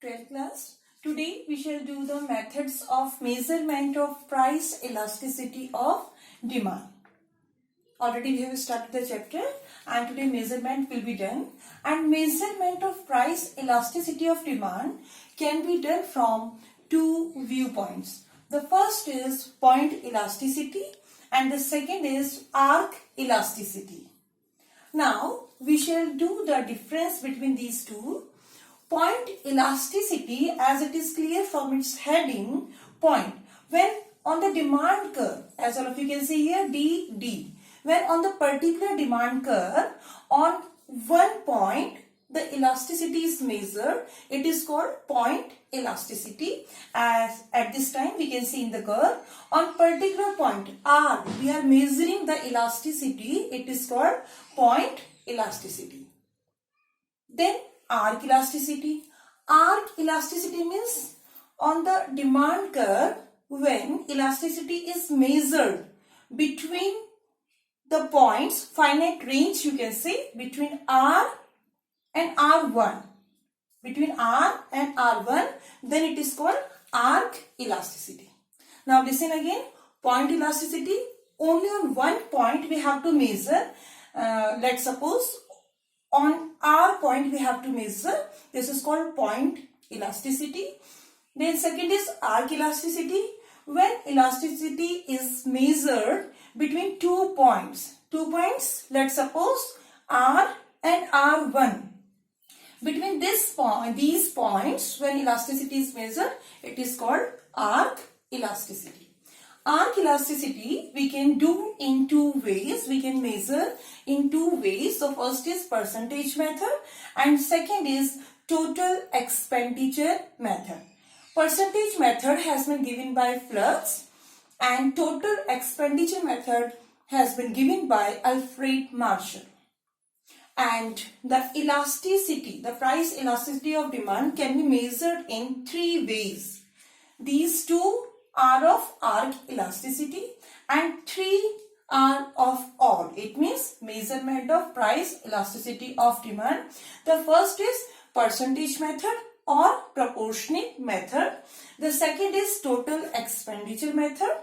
12th class. Today we shall do the methods of measurement of price elasticity of demand. Already we have started the chapter and today measurement will be done. And measurement of price elasticity of demand can be done from two viewpoints. The first is point elasticity and the second is arc elasticity. Now we shall do the difference between these two. Point elasticity, as it is clear from its heading, point. When on the demand curve, as all of you can see here, D, when on the particular demand curve, on one point, the elasticity is measured, it is called point elasticity. As at this time we can see in the curve, on particular point R, we are measuring the elasticity, it is called point elasticity. Then arc elasticity. Arc elasticity means on the demand curve when elasticity is measured between the points, finite range you can say, between R and R1. Between R and R1, then it is called arc elasticity. Now listen again, point elasticity, only on one point we have to measure. Let's suppose on R point we have to measure. This is called point elasticity. Then second is arc elasticity. When elasticity is measured between 2 points. 2 points, let's suppose R and R1. Between these points, when elasticity is measured, it is called arc elasticity. Arc elasticity we can do in two ways. We can measure in two ways. So first is percentage method and second is total expenditure method. Percentage method has been given by Flux and total expenditure method has been given by Alfred Marshall. And the elasticity, the price elasticity of demand can be measured in three ways. These two are of arc elasticity and three are of all. It means measurement of price elasticity of demand. The first is percentage method or proportionate method. The second is total expenditure method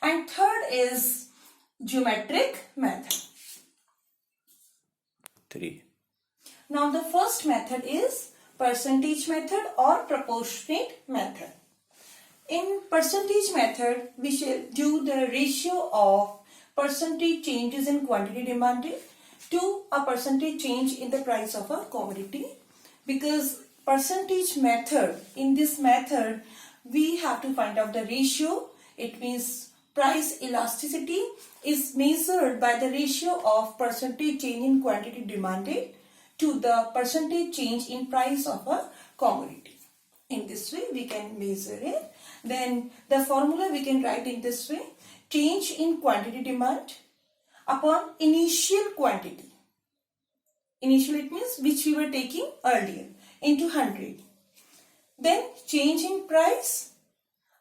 and third is geometric method. 3. Now the first method is percentage method or proportionate method. In percentage method, we shall do the ratio of percentage changes in quantity demanded to a percentage change in the price of a commodity. Because percentage method, in this method, we have to find out the ratio. It means price elasticity is measured by the ratio of percentage change in quantity demanded to the percentage change in price of a commodity. In this way, we can measure it. Then the formula we can write in this way. Change in quantity demand upon initial quantity. Initial it means which we were taking earlier into 100. Then change in price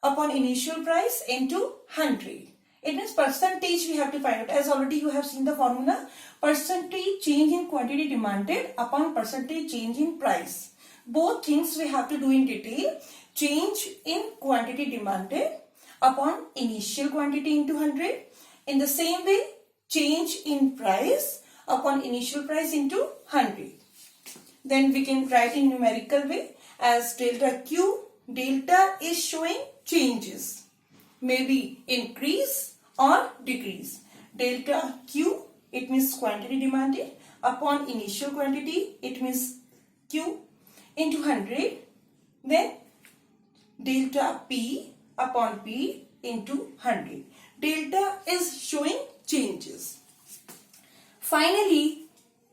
upon initial price into 100. It means percentage we have to find out. As already you have seen the formula. Percentage change in quantity demanded upon percentage change in price. Both things we have to do in detail. Change in quantity demanded upon initial quantity into 100. In the same way, change in price upon initial price into 100. Then we can write in numerical way as delta Q. Delta is showing changes. Maybe increase or decrease. Delta Q, it means quantity demanded upon initial quantity. It means Q into 100. Then delta P upon P into 100. Delta is showing changes. Finally,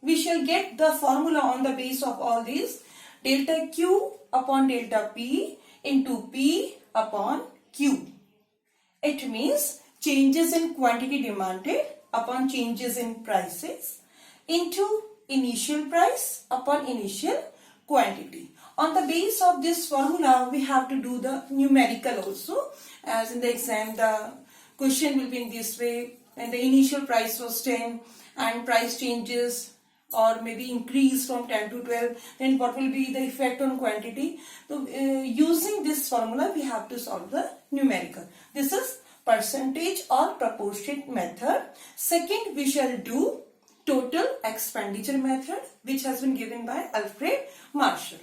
we shall get the formula on the base of all these. Delta Q upon delta P into P upon Q. It means changes in quantity demanded upon changes in prices into initial price upon initial quantity. On the base of this formula, we have to do the numerical also. As in the exam, the question will be in this way. And the initial price was 10 and price changes or maybe increase from 10 to 12, then what will be the effect on quantity? So using this formula we have to solve the numerical. This is percentage or proportionate method. Second, we shall do total expenditure method, which has been given by Alfred Marshall.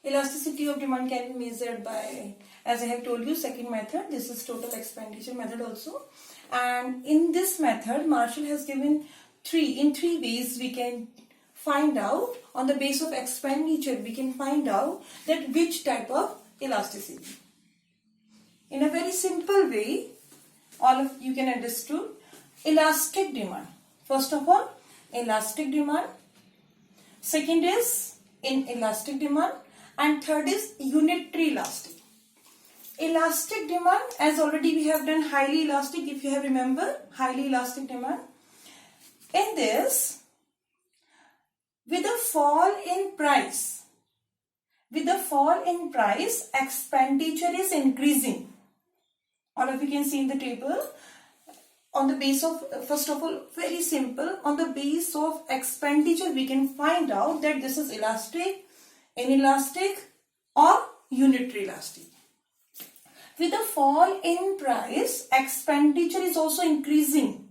Elasticity of demand can be measured by, as I have told you, second method. This is total expenditure method also. And in this method, Marshall has given three ways we can find out, on the base of expenditure, we can find out that which type of elasticity. In a very simple way, all of you can understood. Elastic demand. First of all, elastic demand. Second is inelastic demand. And third is unitary elastic. Elastic demand, as already we have done highly elastic, if you have remember, highly elastic demand. In this, with a fall in price, expenditure is increasing. All of you can see in the table. On the base of, first of all, very simple, on the base of expenditure, we can find out that this is elastic, inelastic or unitary elastic. With a fall in price, expenditure is also increasing,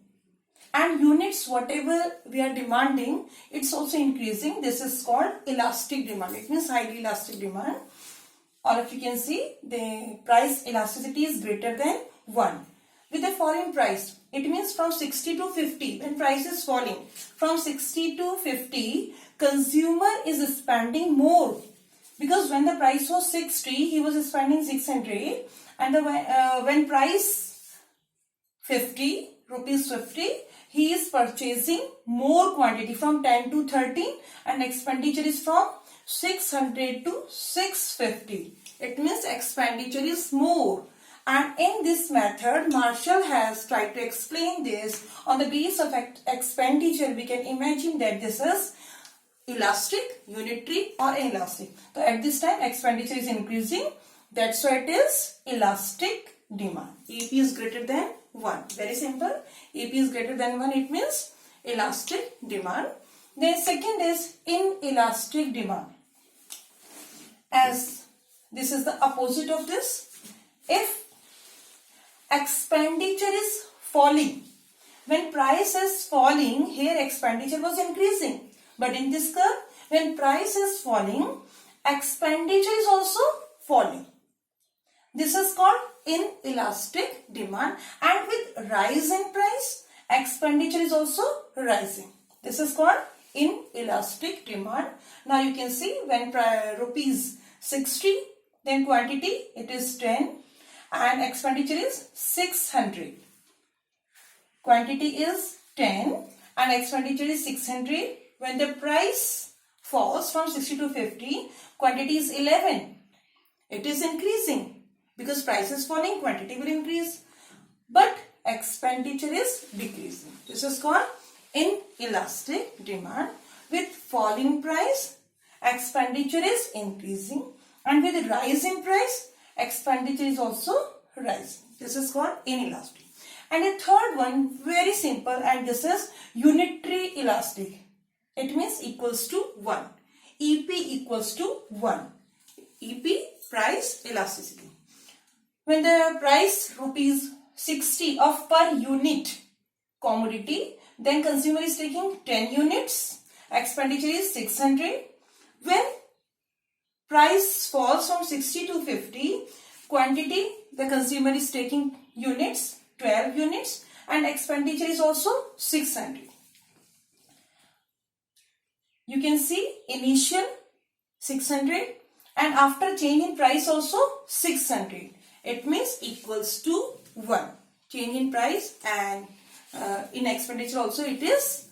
and units, whatever we are demanding, it's also increasing. This is called elastic demand. It means highly elastic demand. All of you can see the price elasticity is greater than 1. With a fall in price, it means from 60 to 50, when price is falling, from 60 to 50, consumer is spending more. Because when the price was 60, he was spending 600, and when price 50, rupees 50, he is purchasing more quantity from 10 to 13, and expenditure is from 600 to 650. It means expenditure is more. And in this method, Marshall has tried to explain this. On the base of expenditure, we can imagine that this is elastic, unitary or inelastic. So at this time, expenditure is increasing. That's why it is elastic demand. EP is greater than 1. Very simple. EP is greater than 1. It means elastic demand. Then second is inelastic demand. As this is the opposite of this. If expenditure is falling, when price is falling, here expenditure was increasing. But in this curve, when price is falling, expenditure is also falling. This is called inelastic demand. And with rise in price, expenditure is also rising. This is called inelastic demand. Now you can see when rupees 60, then quantity it is 10 and expenditure is 600. Quantity is 10 and expenditure is 600. When the price falls from 60 to 50, quantity is 11. It is increasing. Because price is falling, quantity will increase. But expenditure is decreasing. This is called inelastic demand. With falling price, expenditure is increasing. And with rise in price, expenditure is also rising. This is called inelastic. And the third one, very simple, and this is unitary elastic. It means equals to 1. EP equals to 1. EP, price elasticity. When the price rupees 60 of per unit commodity, then consumer is taking 10 units, expenditure is 600. When price falls from 60 to 50, quantity, the consumer is taking units, 12 units, and expenditure is also 600. You can see initial 600 and after change in price also 600. It means equals to 1. Change in price and in expenditure also it is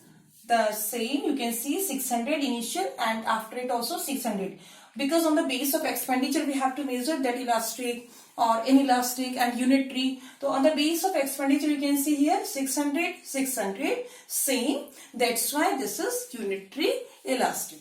the same. You can see 600 initial and after it also 600. Because on the base of expenditure we have to measure that elastic or inelastic and unitary. So on the base of expenditure you can see here 600, 600, same. That's why this is unitary elastic.